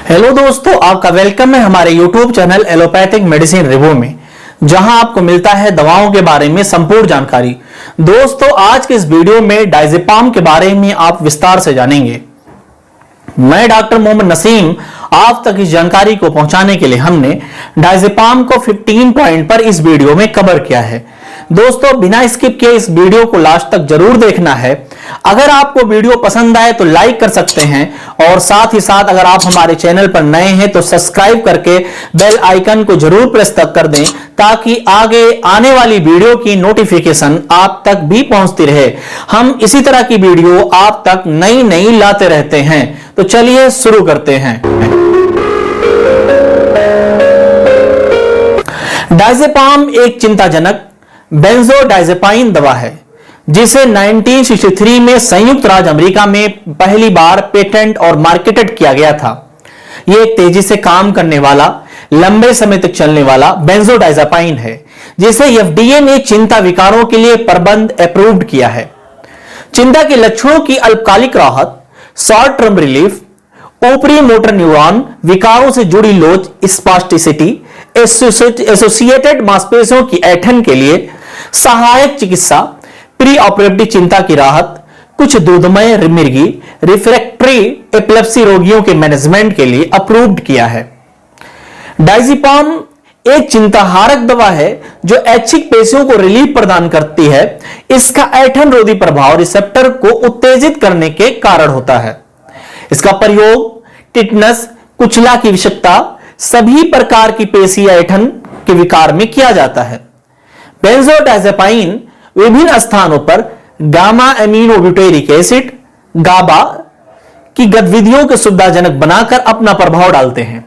Hello दोस्तों, आपका welcome है हमारे YouTube channel allopathic medicine review में, जहां आपको मिलता है दवाओं के बारे में संपूर्ण जानकारी। दोस्तों, आज के इस वीडियो में डायजेपाम के बारे में आप विस्तार से जानेंगे। मैं डॉक्टर मोहम्मद नसीम आप तक इस जानकारी को पहुंचाने के लिए हमने डायजेपाम को 15 पॉइंट पर इस वीडियो में कवर किया है। दोस्तों, बिना स्किप किए इस वीडियो को लास्ट तक जरूर देखना है। अगर आपको वीडियो पसंद आए तो लाइक कर सकते हैं और साथ ही साथ अगर आप हमारे चैनल पर नए हैं तो सब्सक्राइब करके बेल आइकन को जरूर प्रेस तक कर दें, ताकि आगे आने वाली वीडियो की नोटिफिकेशन आप तक भी पहुंचती रहे। हम इसी तरह की वीडियो आप तक नई नई लाते रहते हैं। तो चलिए शुरू करते हैं। डायजेपाम एक चिंताजनक बेंजोडायजेपाइन दवा है जिसे 1963 में संयुक्त राज्य अमेरिका में पहली बार पेटेंट और मार्केटेड किया गया था। यह एक तेजी से काम करने वाला, लंबे समय तक चलने वाला बेंजोडायजेपाइन है जिसे एफडीए ने चिंता विकारों के लिए प्रबंध अप्रूव्ड किया है। चिंता के लक्षणों की अल्पकालिक राहत, शॉर्ट टर्म रिलीफ, ऊपरी मोटर न्यूरॉन विकारों से जुड़ी लोच, स्पास्टिसिटी, एसोसिएटेड मांसपेशियों की ऐंठन के लिए सहायक चिकित्सा, प्री ऑपरेटिव चिंता की राहत, कुछ दूधमय मिर्गी, रिफ्रैक्टरी एपिलेप्सी रोगियों के मैनेजमेंट के लिए अप्रूव्ड किया है। डायजेपाम एक चिंताहारक दवा है जो ऐच्छिक पेशियों को रिलीफ प्रदान करती है। इसका ऐंठन रोधी प्रभाव रिसेप्टर को उत्तेजित करने के कारण होता है। इसका प्रयोग टिटनस, कुचला की विषाक्तता, सभी प्रकार की पेशी ऐंठन के विकार में किया जाता है। बेंजोडायजेपाइन विभिन्न स्थानों पर गामा एमिनोब्यूटेरिक एसिड गाबा की गतिविधियों को सुविधाजनक बनाकर अपना प्रभाव डालते हैं।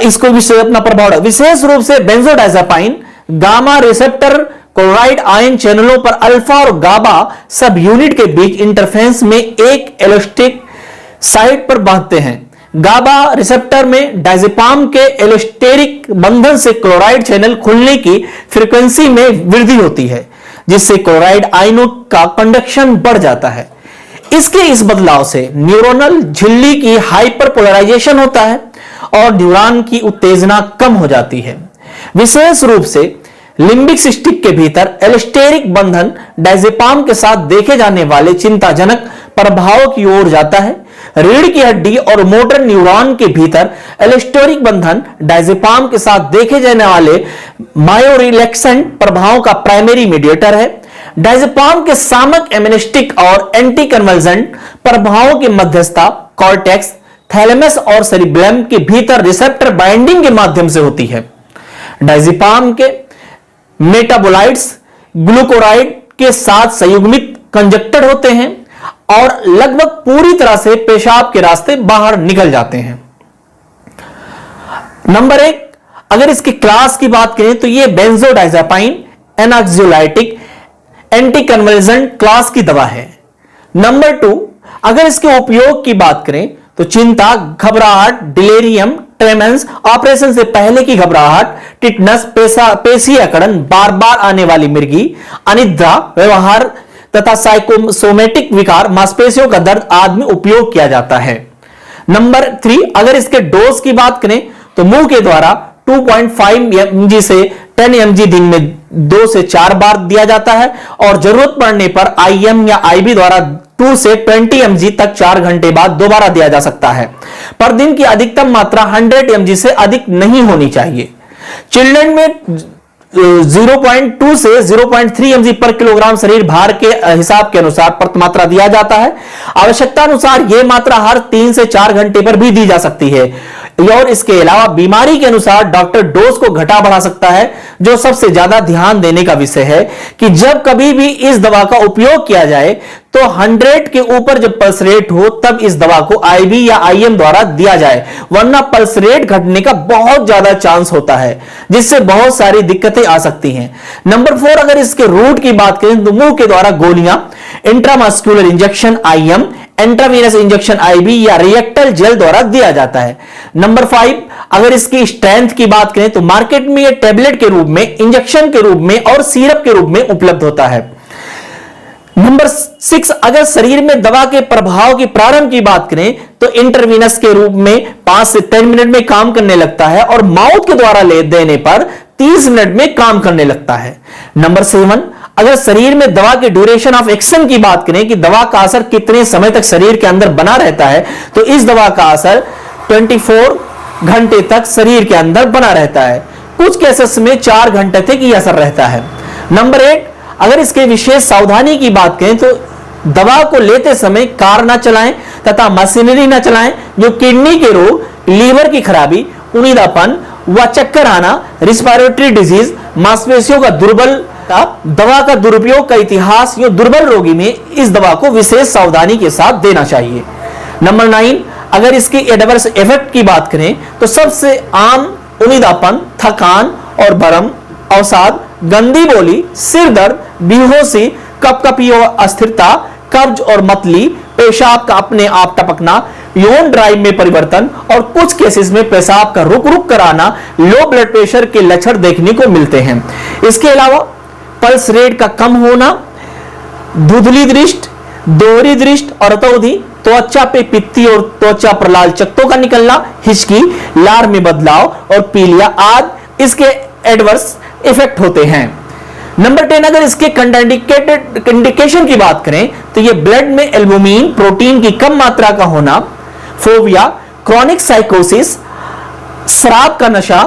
इसको अपना प्रभाव विशेष रूप से benzodiazepine gamma receptor chloride ion चैनलों पर अल्फा और गाबा सब यूनिट के बीच इंटरफेरेंस में एक एलोस्टिक साइट पर बांधते हैं। गाबा रिसेप्टर में डायजेपाम के एलोस्टेरिक बंधन से क्लोराइड चैनल खुलने की फ्रीक्वेंसी में वृद्धि होती है, जिससे क्लोराइड आयनों का कंडक्शन बढ़ जाता है। इसके इस बदलाव से न्यूरोनल झिल्ली की हाइपरपोलराइजेशन होता है और न्यूरॉन की उत्तेजना कम हो जाती है। विशेष रूप से लिम्बिक सिस्टिक के भीतर एलोस्टेरिक बंधन डायजेपाम के साथ देखे जाने वाले चिंताजनक प्रभाव की ओर जाता है। रीढ़ की हड्डी और मोटर न्यूरॉन के भीतर एलोस्टेरिक बंधन डायजेपाम के साथ देखे जाने वाले मायोरिलैक्सेंट प्रभावों का प्राइमरी मीडिएटर है। डायजेपाम के सामक एमिनेस्टिक और एंटी कन्वर्जेंट प्रभावों की मध्यस्थता कॉर्टेक्स, थैलेमस और सेरिब्रम के भीतर रिसेप्टर बाइंडिंग के माध्यम से होती है। डायजेपाम के मेटाबोलाइट्स ग्लूकोराइड के साथ संयुग्मित कंजक्टेड होते हैं और लगभग पूरी तरह से पेशाब के रास्ते बाहर निकल जाते हैं। नंबर 1, अगर इसकी क्लास की बात करें तो यह बेंजोडायजेपाइन एनाक्सियोलाइटिक एंटी कन्वर्जेंट क्लास की दवा है। नंबर 2, अगर इसके उपयोग की बात करें तो चिंता, घबराहट, डिलेरियम, ट्रेमेंस, ऑपरेशन से पहले की घबराहट, टिटनस, पेशी अकड़न, बार बार आने वाली मिर्गी, अनिद्रा, व्यवहार तथा साइकोसोमेटिक विकार, मांसपेशियों का दर्द आदि में उपयोग किया जाता है। नंबर 3, अगर इसके डोज की बात करें तो मुंह के द्वारा 2.5 mg से 10 mg दिन में 2 से 4 बार दिया जाता है और जरूरत पड़ने पर IM या IV द्वारा 2 से 20 mg तक 4 घंटे बाद दोबारा दिया जा सकता है। पर दिन की अधिकतम मात्रा 100 mg से अधिक नहीं होनी चाहिए। चिल्ड्रन में 0.2 से 0.3 mg पर किलोग्राम शरीर भार के हिसाब के अनुसार प्रति मात्रा दिया जाता है। आवश्यकता अनुसार यह मात्रा हर 3 से 4 घंटे पर भी दी जा सकती है और इसके अलावा बीमारी के अनुसार डॉक्टर डोज को घटा बढ़ा सकता है। जो सबसे ज्यादा ध्यान देने का विषय है कि जब कभी भी इस दवा का उपयोग किया जाए तो 100 के ऊपर जब पल्स रेट हो तब इस दवा को IV या IM द्वारा दिया जाए, वरना पल्स रेट घटने का बहुत ज्यादा चांस होता है, जिससे बहुत सारी दिक्कतें आ सकती हैं। नंबर 4, अगर इसके रूट की बात करें तो मुंह के द्वारा गोलियां, intramuscular injection IM, intravenous injection IV या रिएक्टल जेल द्वारा दिया जाता है। नंबर 5, अगर इसकी स्ट्रेंथ की बात करें तो मार्केट में यह टैबलेट के रूप में, इंजेक्शन के रूप में और सिरप के रूप में उपलब्ध होता है। नंबर 6, अगर शरीर में दवा के प्रभाव की प्रारंभ की बात करें तो इंटरवीनस के रूप में 5 से 10 मिनट में काम करने लगता है और माउथ के द्वारा ले देने पर 30 मिनट में काम करने लगता है। नंबर 7, अगर शरीर में दवा के ड्यूरेशन ऑफ एक्शन की बात करें कि दवा का असर कितने समय तक शरीर के अंदर बना रहता है, तो इस दवा का असर 24 घंटे तक शरीर के अंदर बना रहता है। कुछ केसेस में 4 घंटे तक यह असर रहता है। नंबर 8, अगर इसके विशेष सावधानी की बात करें तो दवा को लेते समय कार ना चलाएं तथा मशीनरी ना चलाएं जो किडनी के रोग, लीवर की खराबी, उनीदापन व चक्कर आना, रिस्पिरेटरी डिजीज, मांसपेशियों का दुर्बलता, दवा का दुरुपयोग का इतिहास, ये दुर्बल रोगी में इस दवा को विशेष सावधानी के साथ देना चाहिए। नंबर 9, अगर इसके एडवर्स इफेक्ट की बात करें तो सबसे आम उनीदापन, थकान और भरम, अवसाद, गंदी बोली, सिर दर्द, बेहोशी, कपकपी और अस्थिरता, कब्ज और मतली, पेशाब का अपने आप टपकना, यौन ड्राइव में परिवर्तन और कुछ केसेस में पेशाब का रुक रुक कर आना, लो ब्लड प्रेशर के लक्षण देखने को मिलते हैं। इसके अलावा पल्स रेट का कम होना, धुंधली दृष्टि, दोहरी दृष्टि और अतोधी, त्वचा पे पित्ती और त्वचा पर लाल चकत्तों का निकलना, हिचकी, लार में बदलाव और पीलिया आदि इसके एडवर्स इफेक्ट होते हैं। नंबर 10, अगर इसके कंट्राइंडिकेशन की बात करें तो ये ब्लड में एल्बुमिन प्रोटीन की कम मात्रा का होना, फोबिया, क्रॉनिक साइकोसिस, शराब का नशा,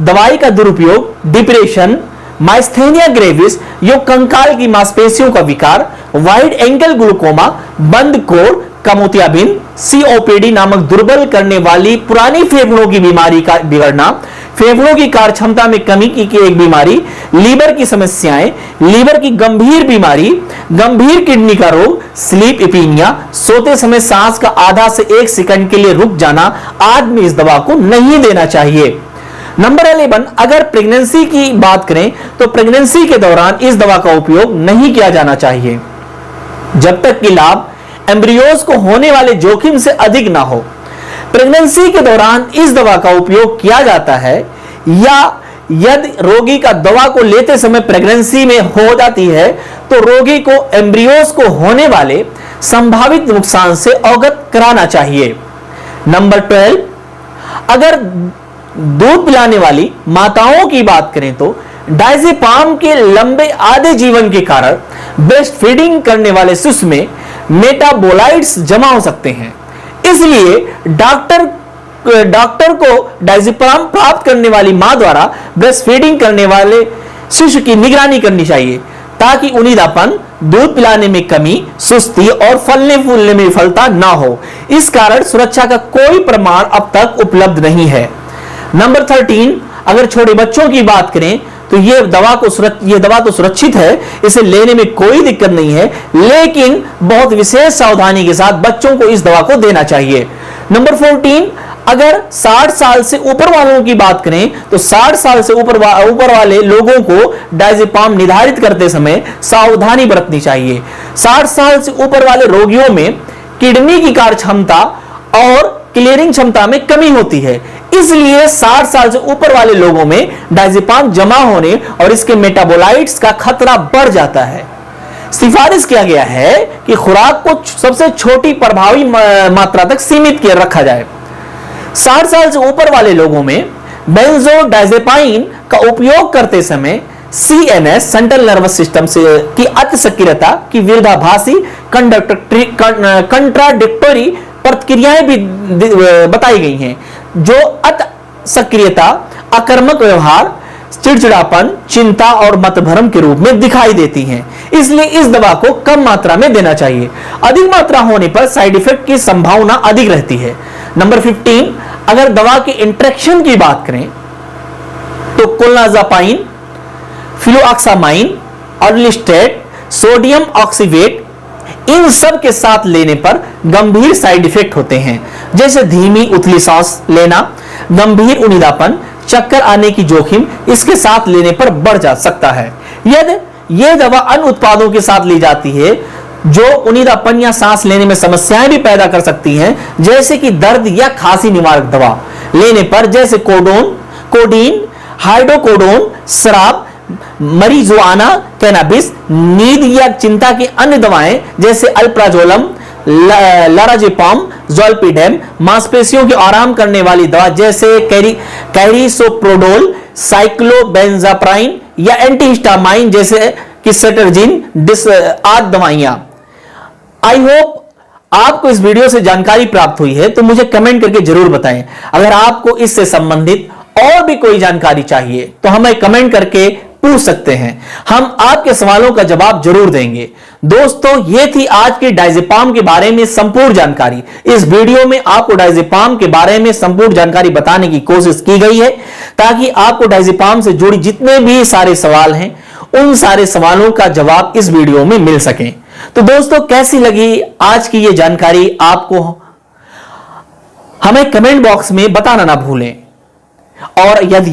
दवाई का दुरुपयोग, डिप्रेशन, माइस्थेनिया ग्रेविस यो कंकाल की मांसपेशियों का विकार, वाइड एंगल ग्लूकोमा, बंद कोर का मोतियाबिंद, सीओपीडी नामक दुर्बल करने वाली पुरानी फेफड़ों की बीमारी का बिगड़ना, फेफड़ों की कार्य क्षमता में कमी की एक बीमारी, लीवर की समस्याएं, लीवर की गंभीर बीमारी, गंभीर किडनी का रोग, स्लीप एपीनिया, सोते समय सांस का आधा से 1 सेकंड के लिए रुक जाना आदि में इस दवा को नहीं देना चाहिए। नंबर 11, अगर प्रेगनेंसी की बात करें तो प्रेगनेंसी के दौरान इस दवा का उपयोग नहीं किया जाना चाहिए जब तक कि लाभ एम्ब्रियोज को होने वाले जोखिम से अधिक ना हो। प्रेगनेंसी के दौरान इस दवा का उपयोग किया जाता है या यदि रोगी का दवा को लेते समय प्रेगनेंसी में हो जाती है तो रोगी को एम्ब्रियोज को होने वाले संभावित नुकसान से अवगत कराना चाहिए। नंबर 12, अगर दूध पिलाने वाली माताओं की बात करें तो डायजेपाम के लंबे आधे जीवन के कारण ब्रेस्ट फीडिंग करने वाले शिशु में मेटाबोलाइट्स जमा हो सकते हैं, इसलिए डॉक्टर को डायजेपाम प्राप्त करने वाली मां द्वारा ब्रेस्ट फीडिंग करने वाले शिशु की निगरानी करनी चाहिए ताकि उनीदापन, दूध पिलाने में कमी, सुस्ती और फलने फूलने में विफलता ना हो। इस कारण सुरक्षा का कोई प्रमाण अब तक उपलब्ध नहीं है। नंबर 13, अगर छोटे बच्चों की बात करें तो यह दवा तो सुरक्षित है, इसे लेने में कोई दिक्कत नहीं है, लेकिन बहुत विशेष सावधानी के साथ बच्चों को इस दवा को देना चाहिए। नंबर 14, अगर 60 साल से ऊपर वालों की बात करें तो 60 साल से ऊपर वाले लोगों को डायजेपाम निर्धारित करते समय सावधानी बरतनी चाहिए। 60 साल से ऊपर वाले रोगियों में किडनी की कार्य क्षमता और क्लियरिंग क्षमता में कमी होती है, इसलिए 60 साल से ऊपर वाले लोगों में डायजेपाम जमा होने और इसके मेटाबोलाइट्स का खतरा बढ़ जाता है। सिफारिश किया गया है कि खुराक को सबसे छोटी प्रभावी मात्रा तक सीमित किया रखा जाए। 60 साल से ऊपर वाले लोगों में बेंजोडायजेपाइन का उपयोग करते समय CNS सेंट्रल नर्वस सिस्टम से की अति सक्रियता की विरोधाभासी कंट्राडिक्टरी प्रतिक्रियाएं भी बताई गई हैं, जो अति सक्रियता, आक्रामक व्यवहार, चिड़चिड़ापन, चिंता और मतभ्रम के रूप में दिखाई देती हैं। इसलिए इस दवा को कम मात्रा में देना चाहिए। अधिक मात्रा होने पर साइड इफेक्ट की संभावना अधिक रहती है। नंबर 15, अगर दवा के इंटरेक्शन की बात करें तो क्लोनाजापाइन, फ्लूऑक्सामाइन, ऑर्लिस्टेट, सोडियम ऑक्सीवेट, इन सब के साथ लेने पर गंभीर साइड इफेक्ट होते हैं, जैसे धीमी उथली सांस लेना, गंभीर उनीदापन, चक्कर आने की जोखिम इसके साथ लेने पर बढ़ जा सकता है। यदि यह दवा अन्य उत्पादों के साथ ली जाती है जो उनीदापन या सांस लेने में समस्याएं भी पैदा कर सकती हैं, जैसे कि दर्द या खांसी निवारक दवा लेने पर, जैसे कोडीन, हाइड्रोकोडोन, शराब, marijuana, कैनाबिस, नींद या चिंता की अन्य दवाएं जैसे अल्प्राजोलम, लराजेपाम, ज़ोलपीडेम, मांसपेशियों की आराम करने वाली दवा जैसे कैरिसोप्रोडोल, साइक्लोबेंजाप्राइन या एंटीहिस्टामाइन जैसे कि सेटर्जिन आदि दवाइयां। आई होप आपको इस वीडियो से जानकारी प्राप्त हुई है, तो मुझे कमेंट करके जरूर बताएं। अगर आपको इससे संबंधित और भी कोई जानकारी चाहिए तो हमें कमेंट करके पूछ सकते हैं, हम आपके सवालों का जवाब जरूर देंगे। दोस्तों, यह थी आज की डायजेपाम के बारे में संपूर्ण जानकारी। इस वीडियो में आपको डायजेपाम के बारे में संपूर्ण जानकारी बताने की कोशिश की गई है ताकि आपको डायजेपाम से जुड़ी जितने भी सारे सवाल हैं उन सारे सवालों का जवाब इस वीडियो में मिल सके। तो दोस्तों, कैसी लगी आज की यह जानकारी आपको हमें कमेंट बॉक्स में बताना ना भूलें। और यदि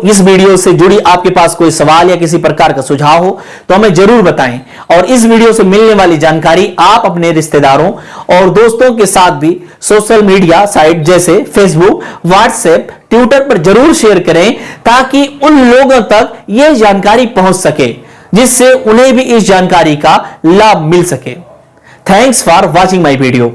इस वीडियो से जुड़ी आपके पास कोई सवाल या किसी प्रकार का सुझाव हो तो हमें जरूर बताएं। और इस वीडियो से मिलने वाली जानकारी आप अपने रिश्तेदारों और दोस्तों के साथ भी सोशल मीडिया साइट जैसे फेसबुक, व्हाट्सएप, ट्विटर पर जरूर शेयर करें ताकि उन लोगों तक यह जानकारी पहुंच सके जिससे उन्हें भी इस जानकारी का लाभ मिल सके। Thanks for watching my video.